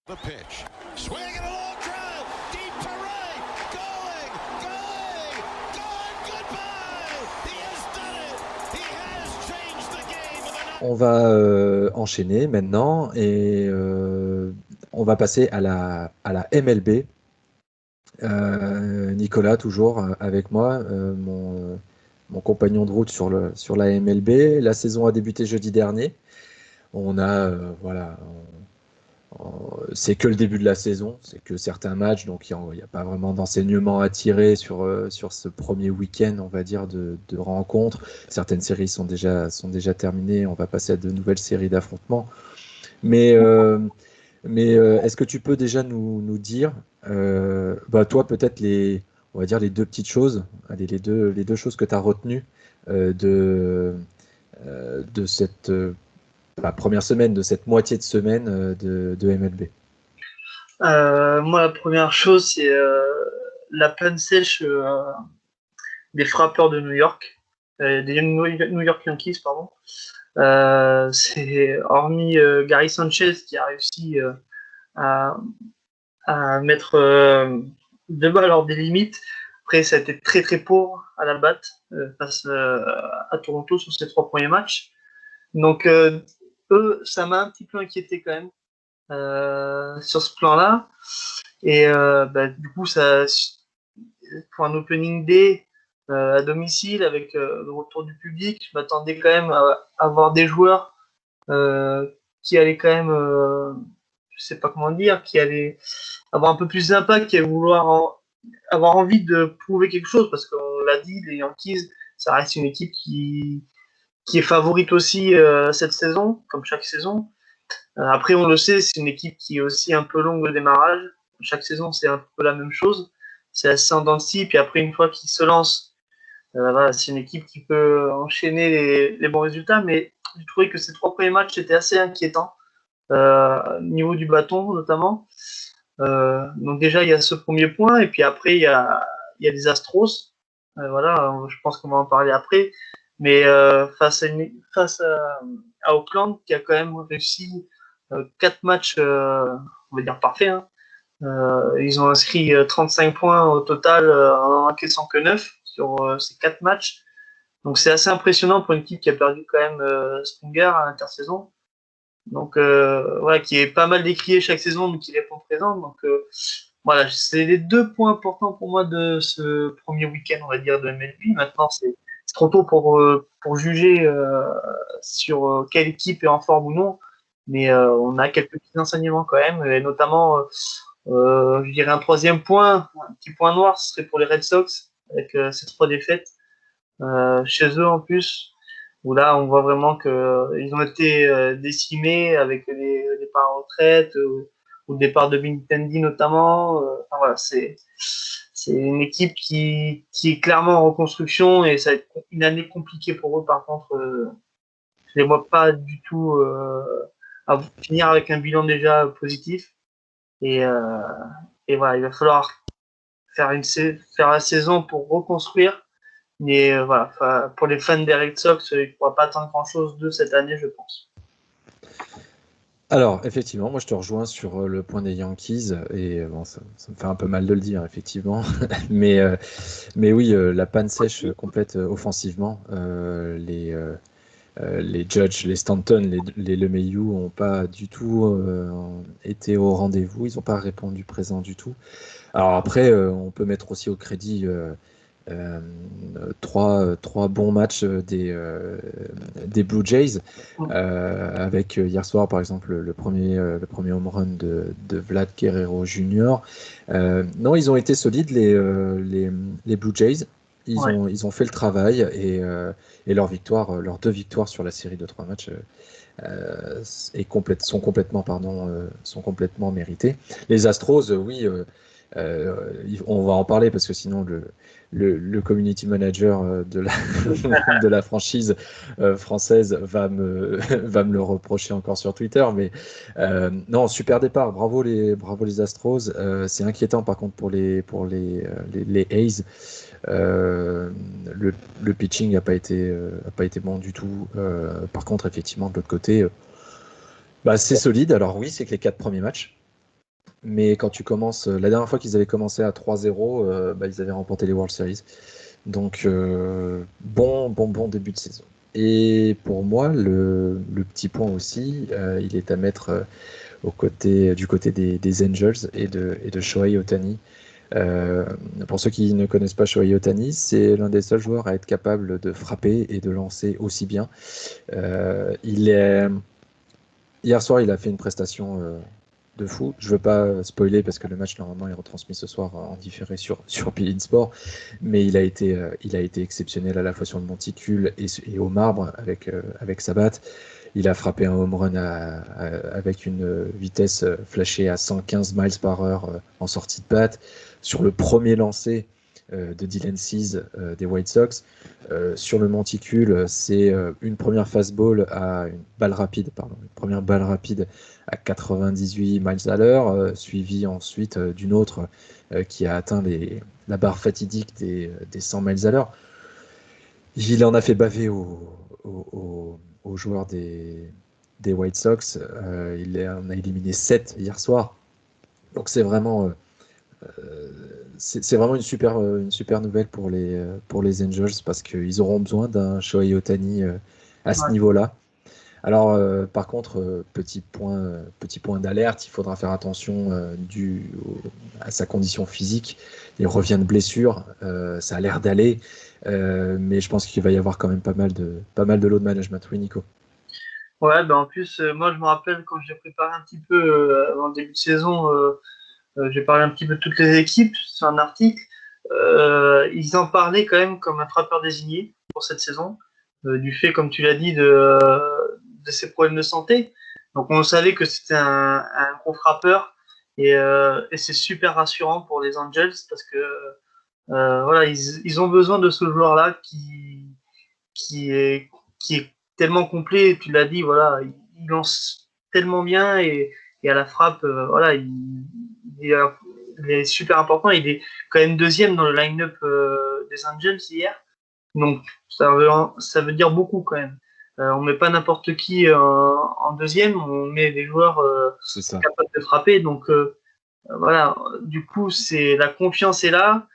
The pitch. Swing and a long drive. Deep to right. Going. Goodbye. He has done it. He has changed the game. On va enchaîner maintenant et on va passer à la MLB. Nicolas, toujours avec moi, mon compagnon de route sur la MLB. La saison a débuté jeudi dernier. On a, c'est que le début de la saison, c'est que certains matchs, donc il n'y a pas vraiment d'enseignement à tirer sur ce premier week-end, on va dire, de rencontres. Certaines séries sont déjà terminées, on va passer à de nouvelles séries d'affrontements. Mais est-ce que tu peux déjà nous dire, toi peut-être on va dire les deux petites choses, les deux choses que tu as retenues de cette la première semaine, de cette moitié de semaine de MLB. Moi, la première chose, c'est la panne sèche des frappeurs de New York, des New York Yankees, pardon. C'est hormis Gary Sanchez qui a réussi à mettre deux balles hors des limites. Après, ça a été très très pauvre à la batte face à Toronto sur ces 3 premiers matchs. Donc, eux, ça m'a un petit peu inquiété quand même sur ce plan-là. Et du coup, ça, pour un opening day à domicile avec le retour du public, je m'attendais quand même à avoir des joueurs qui allaient quand même, je sais pas comment dire, qui allaient avoir un peu plus d'impact, qui allaient vouloir avoir envie de prouver quelque chose, parce qu'on l'a dit, les Yankees, ça reste une équipe qui est favorite aussi cette saison, comme chaque saison. Après, on le sait, c'est une équipe qui est aussi un peu longue au démarrage. Chaque saison, c'est un peu la même chose. C'est assez en dents de scie. Puis après, une fois qu'ils se lancent, c'est une équipe qui peut enchaîner les bons résultats. Mais j'ai trouvé que ces 3 premiers matchs étaient assez inquiétants, au niveau du bâton notamment. Donc déjà, il y a ce premier point. Et puis après, il y a les Astros. Je pense qu'on va en parler après. Mais face à Oakland, qui a quand même réussi 4 matchs, on va dire parfaits. Ils ont inscrit 35 points au total en encaissant que 9 sur ces 4 matchs. Donc c'est assez impressionnant pour une équipe qui a perdu quand même Springer à l'intersaison. Donc qui est pas mal décrié chaque saison, mais qui répond présent. Donc c'est les 2 points importants pour moi de ce premier week-end, on va dire, de MLB. Maintenant, c'est trop tôt pour juger sur quelle équipe est en forme ou non. Mais on a quelques petits enseignements quand même, et notamment, je dirais un 3e point, un petit point noir, ce serait pour les Red Sox, avec ces 3 défaites chez eux en plus, où là on voit vraiment qu'ils ont été décimés avec les départs en retraite, ou le départ de Benintendi notamment. C'est une équipe qui est clairement en reconstruction, et ça va être une année compliquée pour eux. Par contre, je les vois pas du tout à finir avec un bilan déjà positif. Et il va falloir faire la saison pour reconstruire. Mais pour les fans des Red Sox, il ne pourra pas attendre grand-chose de cette année, je pense. Alors, effectivement, moi je te rejoins sur le point des Yankees, et ça me fait un peu mal de le dire, effectivement, mais oui, la panne sèche complète offensivement. Les Judge, les Stanton, les LeMahieu n'ont pas du tout été au rendez-vous, ils n'ont pas répondu présent du tout. Alors après, on peut mettre aussi au crédit trois bons matchs des Blue Jays, avec hier soir par exemple le premier home run de Vlad Guerrero Jr. Non, ils ont été solides, les Blue Jays. Ils ont fait le travail, et leurs 2 victoires sur la série de 3 matchs sont complètement méritées. Les Astros, oui, on va en parler parce que sinon le community manager de la franchise française va me le reprocher encore sur Twitter, mais non, super départ, bravo les Astros. C'est inquiétant par contre pour les A's. Le pitching n'a pas été bon du tout. Par contre, effectivement, de l'autre côté, c'est solide. Alors oui, c'est que les 4 premiers matchs. Mais quand tu commences, la dernière fois qu'ils avaient commencé à 3-0, ils avaient remporté les World Series. Donc, bon début de saison. Et pour moi, le petit point aussi, il est à mettre du côté des Angels et de Shohei Ohtani. Pour ceux qui ne connaissent pas Shohei Ohtani, c'est l'un des seuls joueurs à être capable de frapper et de lancer aussi bien. Hier soir, il a fait une prestation de fou. Je ne veux pas spoiler parce que le match normalement est retransmis ce soir en différé sur beIN Sport, mais il a été exceptionnel à la fois sur le monticule et au marbre avec sa batte. Il a frappé un home run avec une vitesse flashée à 115 miles par heure en sortie de batte. Sur le premier lancé de Dylan Cease des White Sox, sur le monticule, c'est une première fastball une première balle rapide à 98 miles à l'heure, suivie ensuite d'une autre qui a atteint la barre fatidique des 100 miles à l'heure. Il en a fait baver aux joueurs des White Sox. On a éliminé 7 hier soir. Donc c'est vraiment une super nouvelle pour les Angels parce qu'ils auront besoin d'un Shohei Ohtani à ce Ouais. niveau-là. Alors, par contre, petit point d'alerte, il faudra faire attention à sa condition physique. Il revient de blessure, ça a l'air d'aller, mais je pense qu'il va y avoir quand même pas mal de load management. Oui, Nico. Ouais, en plus, moi je me rappelle quand j'ai préparé un petit peu avant le début de saison, j'ai parlé un petit peu de toutes les équipes sur un article. Ils en parlaient quand même comme un frappeur désigné pour cette saison, du fait, comme tu l'as dit, de ses problèmes de santé. Donc on savait que c'était un gros frappeur et c'est super rassurant pour les Angels parce que voilà, ils ont besoin de ce joueur-là qui est, qui est tellement complet. Tu l'as dit, voilà, il lance tellement bien et à la frappe, voilà, il est super important. Il est quand même deuxième dans le line-up des Angels hier. Donc, ça veut dire beaucoup quand même. On met pas n'importe qui en deuxième, on met des joueurs C'est ça. capables de frapper. Donc, voilà, du coup, la confiance est là.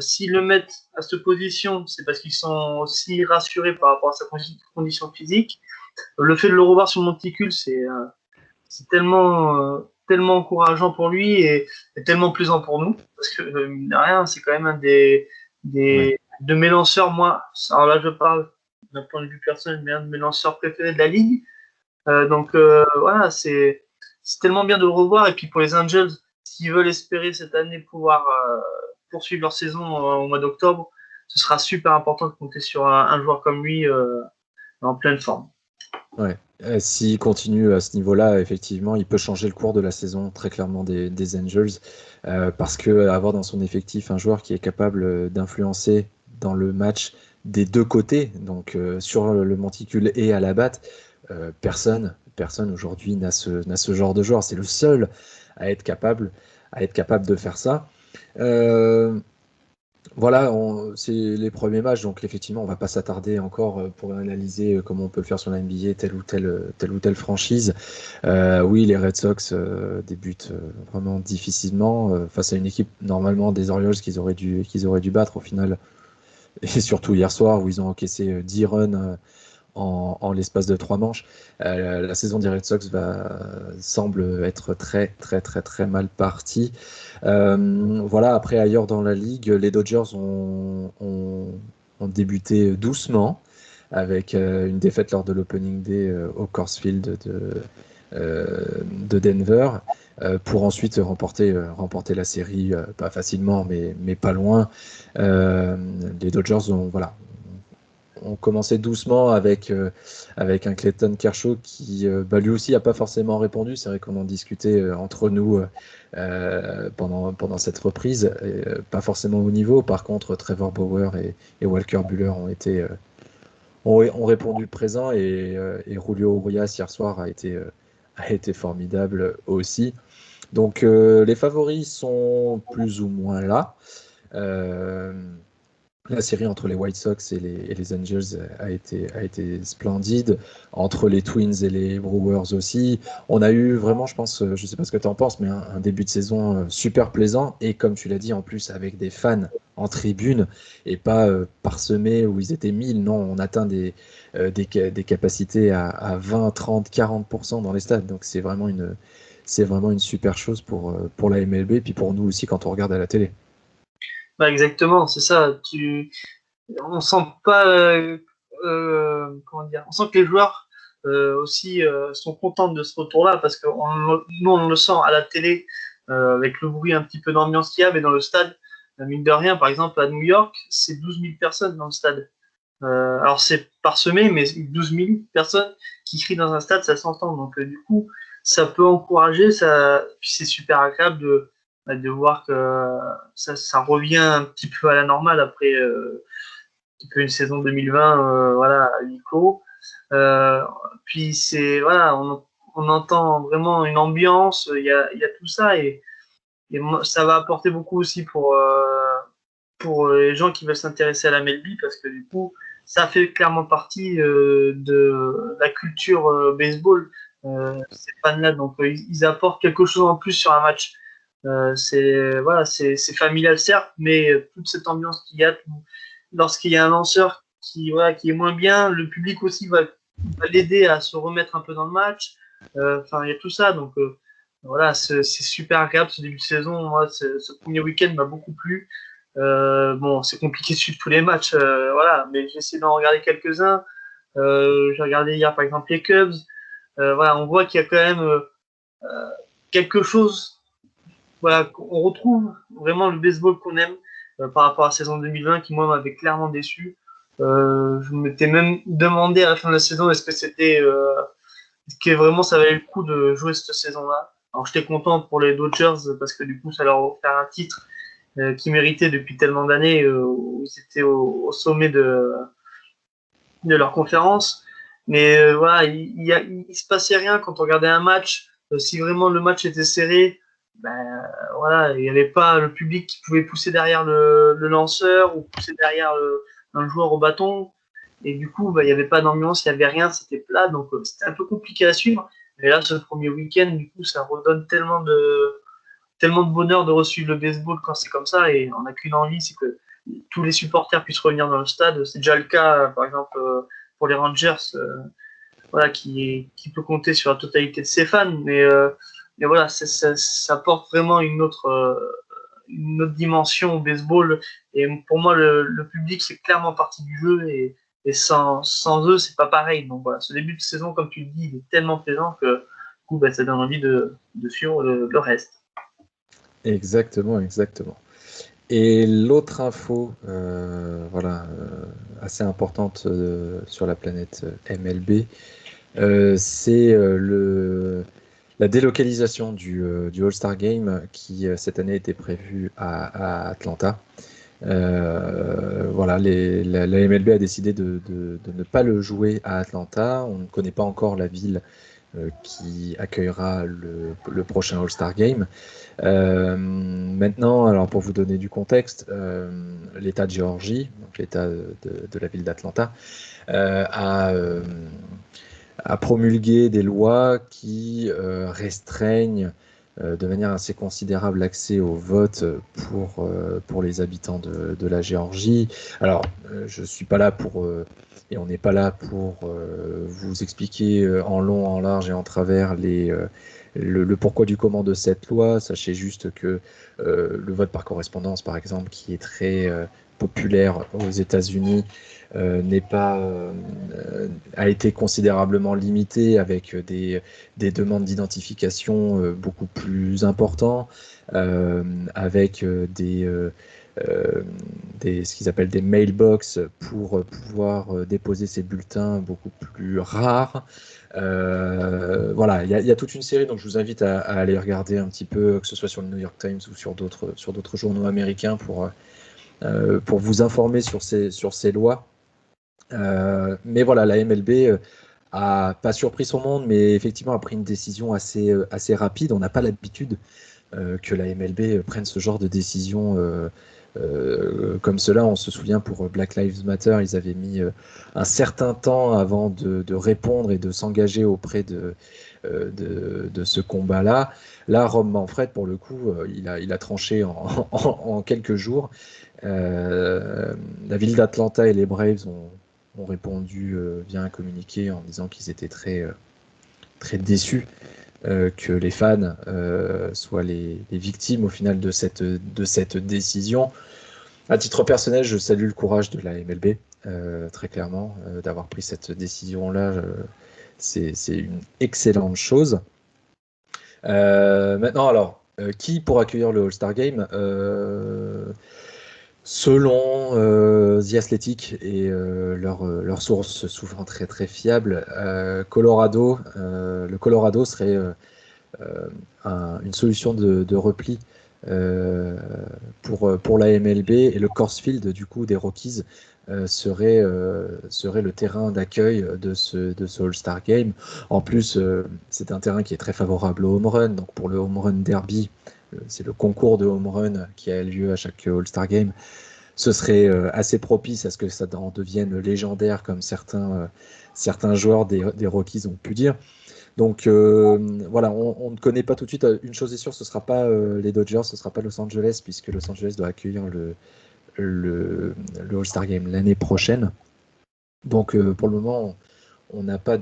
S'ils le mettent à cette position, c'est parce qu'ils sont aussi rassurés par rapport à sa condition physique. Le fait de le revoir sur le monticule, c'est tellement encourageant pour lui et tellement plaisant pour nous. Parce que, mine de rien, c'est quand même un Ouais. de mes lanceurs, moi. Alors là, je parle d'un point de vue personnel, mais un de mes lanceurs préférés de la ligue. Donc, voilà, c'est tellement bien de le revoir. Et puis pour les Angels, s'ils veulent espérer cette année pouvoir poursuivre leur saison au mois d'octobre, ce sera super important de compter sur un joueur comme lui en pleine forme. Ouais. S'il continue à ce niveau-là, effectivement, il peut changer le cours de la saison très clairement des Angels parce que avoir dans son effectif un joueur qui est capable d'influencer dans le match des deux côtés, donc sur le monticule et à la batte, personne aujourd'hui n'a ce genre de joueur. C'est le seul à être capable de faire ça. Euh, voilà, c'est les premiers matchs, donc effectivement, on va pas s'attarder encore pour analyser comment on peut le faire sur la NBA, telle ou telle franchise. Oui, les Red Sox débutent vraiment difficilement face à une équipe normalement des Orioles qu'ils auraient dû battre au final, et surtout hier soir où ils ont encaissé 10 runs en l'espace de 3 manches. La saison des Red Sox semble être très très très très mal partie. Voilà, après ailleurs dans la ligue, les Dodgers ont débuté doucement avec une défaite lors de l'opening day au Coors Field de Denver pour ensuite remporter la série, pas facilement mais pas loin. Les Dodgers ont commencé doucement avec un Clayton Kershaw qui lui aussi n'a pas forcément répondu. C'est vrai qu'on en discutait entre nous pendant cette reprise. Pas forcément au niveau. Par contre, Trevor Bauer et Walker Buehler ont répondu présent et Julio Urias hier soir a été formidable aussi. Donc les favoris sont plus ou moins là. La série entre les White Sox et les Angels a été splendide, entre les Twins et les Brewers aussi. On a eu vraiment, je pense, je ne sais pas ce que tu en penses, mais un début de saison super plaisant, et comme tu l'as dit, en plus avec des fans en tribune, et pas parsemés où ils étaient 1000, non, on atteint des capacités à 20, 30, 40% dans les stades, donc c'est vraiment une super chose pour la MLB, puis pour nous aussi quand on regarde à la télé. Bah, exactement, c'est ça. On sent pas, comment dire, on sent que les joueurs aussi sont contents de ce retour-là parce que nous on le sent à la télé avec le bruit un petit peu d'ambiance qu'il y a, mais dans le stade, mine de rien, par exemple à New York, c'est 12 000 personnes dans le stade. Alors c'est parsemé, mais 12 000 personnes qui crient dans un stade, ça s'entend. Donc du coup, ça peut encourager, puis c'est super agréable de voir que ça revient un petit peu à la normale après une saison 2020 voilà, à huis clos. Puis voilà, on entend vraiment une ambiance, il y a tout ça et ça va apporter beaucoup aussi pour les gens qui veulent s'intéresser à la MLB parce que du coup, ça fait clairement partie de la culture baseball. Ces fans-là, donc ils apportent quelque chose en plus sur un match. C'est familial certes, mais toute cette ambiance qu'il y a, lorsqu'il y a un lanceur qui est moins bien, le public aussi va l'aider à se remettre un peu dans le match. Enfin, il y a tout ça, donc voilà, c'est super agréable ce début de saison. Moi, ce premier week-end m'a beaucoup plu. Bon, c'est compliqué de suivre tous les matchs, voilà, mais j'ai essayé d'en regarder quelques-uns. J'ai regardé hier, par exemple, les Cubs. Voilà, on voit qu'il y a quand même quelque chose. Voilà, on retrouve vraiment le baseball qu'on aime par rapport à la saison 2020 qui, moi, m'avait clairement déçu. Je m'étais même demandé à la fin de la saison est-ce que vraiment ça valait le coup de jouer cette saison-là. Alors, j'étais content pour les Dodgers parce que du coup, ça leur a offert un titre qui méritaient depuis tellement d'années où ils étaient au sommet de leur conférence. Mais voilà, il se passait rien quand on regardait un match. Si vraiment le match était serré, ben, voilà, il n'y avait pas le public qui pouvait pousser derrière le lanceur ou pousser derrière un joueur au bâton. Et du coup, ben, il n'y avait pas d'ambiance, il n'y avait rien, c'était plat. Donc c'était un peu compliqué à suivre. Mais là, ce premier week-end, du coup, ça redonne tellement de bonheur de reçuivre le baseball quand c'est comme ça et on n'a qu'une envie, c'est que tous les supporters puissent revenir dans le stade. C'est déjà le cas, par exemple, pour les Rangers, voilà, qui peut compter sur la totalité de ses fans, mais voilà, ça apporte vraiment une autre dimension au baseball. Et pour moi, le public, c'est clairement partie du jeu et sans eux, c'est pas pareil. Donc voilà, ce début de saison, comme tu le dis, il est tellement plaisant que du coup, bah, ça donne envie de suivre le reste. Exactement, exactement. Et l'autre info, assez importante sur la planète MLB, c'est la délocalisation du All-Star Game qui cette année était prévu à Atlanta. Voilà, la MLB a décidé de ne pas le jouer à Atlanta. On ne connaît pas encore la ville qui accueillera le prochain All-Star Game. Maintenant, alors pour vous donner du contexte, l'État de Géorgie, donc l'État de la ville d'Atlanta, a promulgué des lois qui restreignent de manière assez considérable l'accès au vote pour les habitants de la Géorgie. Alors, je ne suis pas là et on n'est pas là pour vous expliquer en long, en large et en travers le pourquoi du comment de cette loi. Sachez juste que le vote par correspondance, par exemple, qui est très populaire aux États-Unis, a été considérablement limité avec des demandes d'identification beaucoup plus importantes, avec ce qu'ils appellent des mailbox pour pouvoir déposer ces bulletins beaucoup plus rares. Voilà, il y a toute une série, donc je vous invite à aller regarder un petit peu, que ce soit sur le New York Times ou sur d'autres journaux américains pour vous informer sur ces lois. Mais voilà, la MLB a pas surpris son monde, mais effectivement a pris une décision assez rapide. On n'a pas l'habitude que la MLB prenne ce genre de décision comme cela. On se souvient pour Black Lives Matter, ils avaient mis un certain temps avant de répondre et de s'engager auprès de ce combat-là. Là, Rob Manfred, pour le coup, il a tranché en quelques jours. La ville d'Atlanta et les Braves ont répondu via un communiqué en disant qu'ils étaient très déçus que les fans soient les victimes au final de cette décision. À titre personnel, je salue le courage de la MLB, très clairement, d'avoir pris cette décision-là. C'est une excellente chose. Maintenant, alors, qui pour accueillir le All-Star Game selon The Athletic et leurs sources souvent très très fiables, le Colorado serait une solution de repli pour la MLB, et le Coors Field du coup des Rockies serait le terrain d'accueil de ce All-Star Game. En plus, c'est un terrain qui est très favorable au home run, donc pour le home run derby, c'est le concours de home run qui a lieu à chaque All-Star Game. Ce serait assez propice à ce que ça en devienne légendaire, comme certains joueurs des Rockies ont pu dire. Donc voilà, on ne connaît pas tout de suite. Une chose est sûre, ce ne sera pas les Dodgers, ce ne sera pas Los Angeles, puisque Los Angeles doit accueillir le All-Star Game l'année prochaine. Donc pour le moment, on n'a pas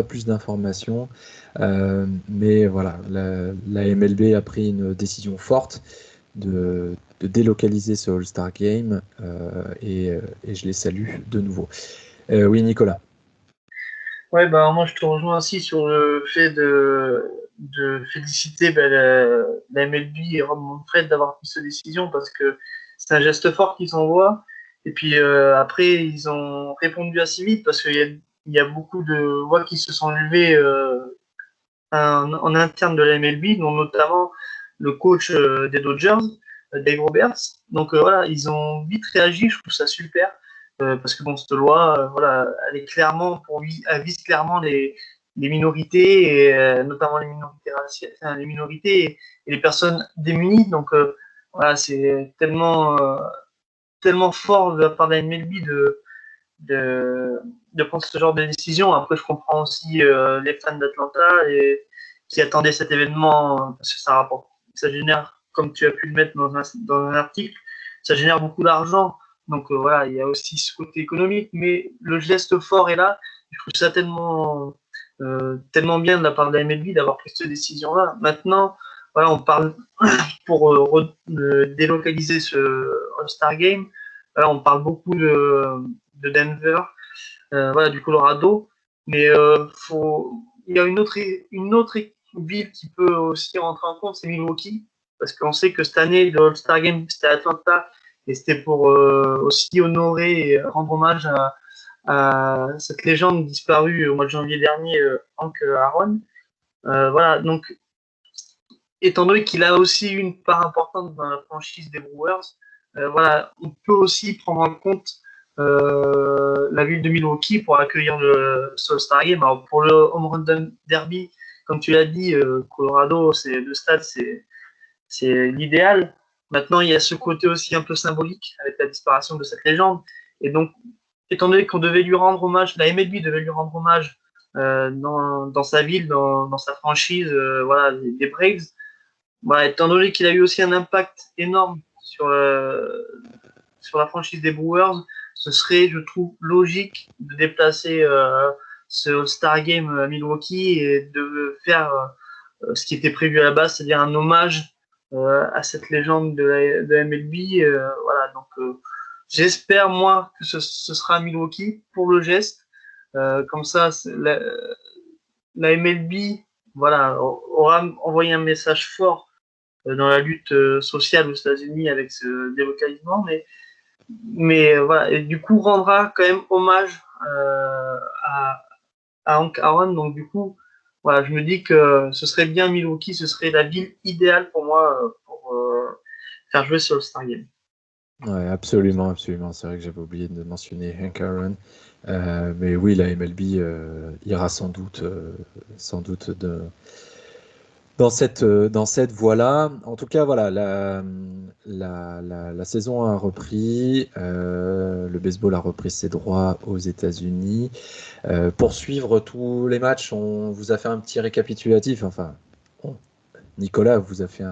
plus d'informations. Mais voilà, la MLB a pris une décision forte de délocaliser ce All-Star Game et je les salue de nouveau. Oui, Nicolas. Ouais, bah moi je te rejoins aussi sur le fait de féliciter la MLB et Rob Manfred d'avoir pris cette décision, parce que c'est un geste fort qu'ils envoient. Et puis après, ils ont répondu assez vite, parce qu'il y a beaucoup de voix qui se sont levées en interne de la MLB, dont notamment le coach des Dodgers, Dave Roberts. Donc voilà, ils ont vite réagi, je trouve ça super. Parce que bon, cette loi, voilà, elle est clairement elle vise clairement les minorités, et notamment les minorités raciales, les minorités et les personnes démunies. Donc voilà, c'est tellement fort de la part de la MLB de prendre ce genre de décision. Après, je comprends aussi les fans d'Atlanta qui attendaient cet événement, parce que ça génère, comme tu as pu le mettre dans un article, ça génère beaucoup d'argent. Donc voilà, il y a aussi ce côté économique, mais le geste fort est là. Je trouve ça tellement bien de la part de la MLB d'avoir pris cette décision-là. Maintenant, voilà, on parle pour délocaliser ce All-Star Game. Voilà, on parle beaucoup de Denver, voilà, du Colorado, mais il y a une autre ville qui peut aussi rentrer en compte, c'est Milwaukee, parce qu'on sait que cette année le All-Star Game c'était à Atlanta, et c'était pour aussi honorer et rendre hommage à cette légende disparue au mois de janvier dernier, Hank Aaron. Voilà, donc étant donné qu'il a aussi une part importante dans la franchise des Brewers, voilà, on peut aussi prendre en compte la ville de Milwaukee pour accueillir le All-Star Game. Alors pour le Home Run Derby, comme tu l'as dit, Colorado, le stade, c'est l'idéal. Maintenant, il y a ce côté aussi un peu symbolique avec la disparition de cette légende. Et donc, étant donné qu'on devait lui rendre hommage, la MLB devait lui rendre hommage dans sa ville, dans sa franchise, voilà, des Braves. Voilà, étant donné qu'il a eu aussi un impact énorme sur la franchise des Brewers, ce serait, je trouve, logique de déplacer ce All-Star Game à Milwaukee et de faire ce qui était prévu à la base, c'est-à-dire un hommage à cette légende de la MLB. Voilà, donc j'espère, moi, que ce sera à Milwaukee pour le geste. Comme ça, la MLB voilà, aura envoyé un message fort dans la lutte sociale aux États-Unis avec ce délocalisement, mais voilà, et du coup rendra quand même hommage à Hank Aaron. Donc du coup, voilà, je me dis que ce serait bien Milwaukee, ce serait la ville idéale pour moi pour faire jouer sur le All-Star Game. Ouais, absolument, absolument. C'est vrai que j'avais oublié de mentionner Hank Aaron. Mais oui, la MLB ira sans doute dans cette voie-là. En tout cas, voilà, la saison a repris. Le baseball a repris ses droits aux États-Unis. Pour suivre tous les matchs, on vous a fait un petit récapitulatif. Enfin, Nicolas vous a fait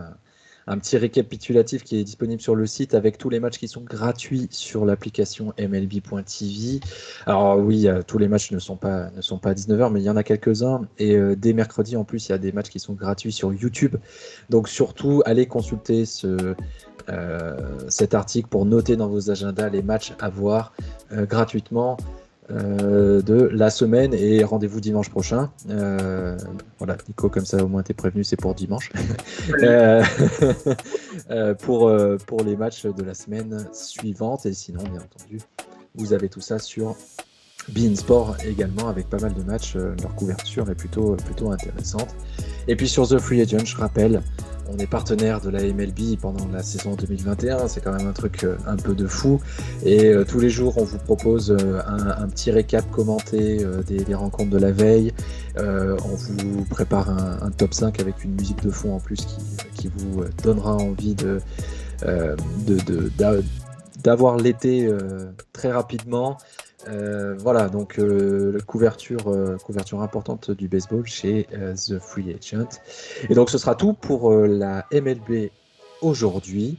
un petit récapitulatif qui est disponible sur le site avec tous les matchs qui sont gratuits sur l'application MLB.tv. Alors oui, tous les matchs ne sont pas à 19h, mais il y en a quelques-uns. Et dès mercredi, en plus, il y a des matchs qui sont gratuits sur YouTube. Donc surtout, allez consulter cet article pour noter dans vos agendas les matchs à voir gratuitement de la semaine, et rendez-vous dimanche prochain. Voilà, Nico, comme ça au moins t'es prévenu, c'est pour dimanche. Pour les matchs de la semaine suivante, et sinon bien entendu vous avez tout ça sur beIN Sport également, avec pas mal de matchs. Leur couverture est plutôt intéressante. Et puis sur The Free Agent, je rappelle, on est partenaire de la MLB pendant la saison 2021, c'est quand même un truc un peu de fou. Et tous les jours, on vous propose un petit récap commenté des rencontres de la veille. On vous prépare un top 5 avec une musique de fond en plus qui vous donnera envie d'avoir l'été très rapidement. Voilà, donc couverture importante du baseball chez The Free Agent. Et donc ce sera tout pour la MLB aujourd'hui.